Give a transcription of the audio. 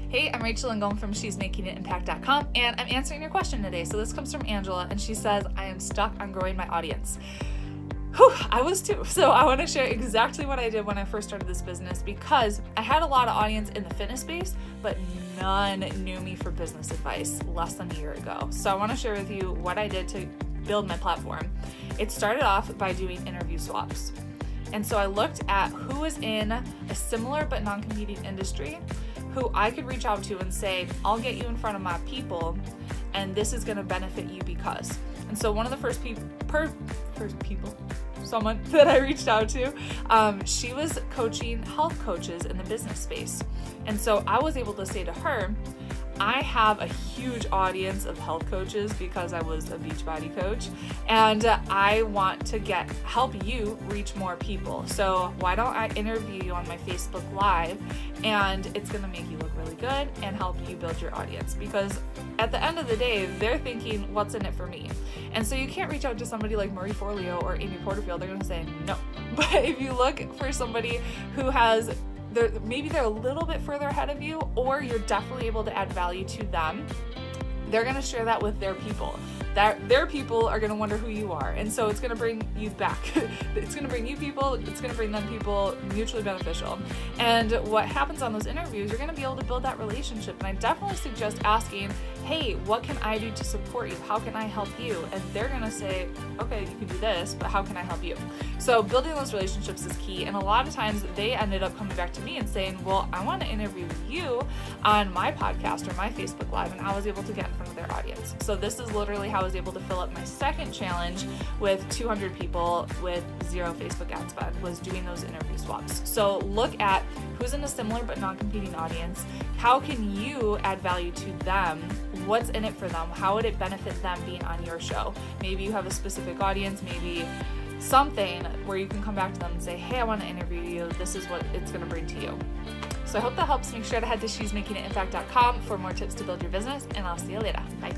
Hey, I'm Rachel Ngom from she'smakinganimpact.com, and I'm answering your question today. So this comes from Angela, and she says, I am stuck on growing my audience. Whew, I was too. So I want to share exactly what I did when I first started this business, because I had a lot of audience in the fitness space, but none knew me for business advice less than a year ago. So I want to share with you what I did to build my platform. It started off by doing interview swaps. And so I looked at who was in a similar but non-competing industry, who I could reach out to and say, I'll get you in front of my people, and this is going to benefit you because. And so one of the first people, someone that I reached out to, she was coaching health coaches in the business space. And so I was able to say to her, I have a huge audience of health coaches because I was a Beachbody coach, and I want to help you reach more people. So why don't I interview you on my Facebook Live, and it's going to make you look really good and help you build your audience, because at the end of the day, they're thinking, what's in it for me? And so you can't reach out to somebody like Marie Forleo or Amy Porterfield. They're going to say no. But if you look for somebody who has maybe they're a little bit further ahead of you, or you're definitely able to add value to them, they're going to share that with their people. Their people are going to wonder who you are. And so it's going to bring you back. It's going to bring you people. It's going to bring them people, mutually beneficial. And what happens on those interviews, you're going to be able to build that relationship. And I definitely suggest asking, hey, what can I do to support you? How can I help you? And they're going to say, okay, you can do this, but how can I help you? So building those relationships is key. And a lot of times they ended up coming back to me and saying, well, I want to interview you on my podcast or my Facebook Live. And I was able to get in front of their audience. So this is literally how I was able to fill up my second challenge with 200 people with 0 Facebook ad spend, was doing those interview swaps. So look at who's in a similar but non-competing audience. How can you add value to them? What's in it for them? How would it benefit them being on your show? Maybe you have a specific audience, maybe something where you can come back to them and say, hey, I want to interview you. This is what it's going to bring to you. So I hope that helps. Make sure to head to she'smakinganimpact.com for more tips to build your business, and I'll see you later. Bye.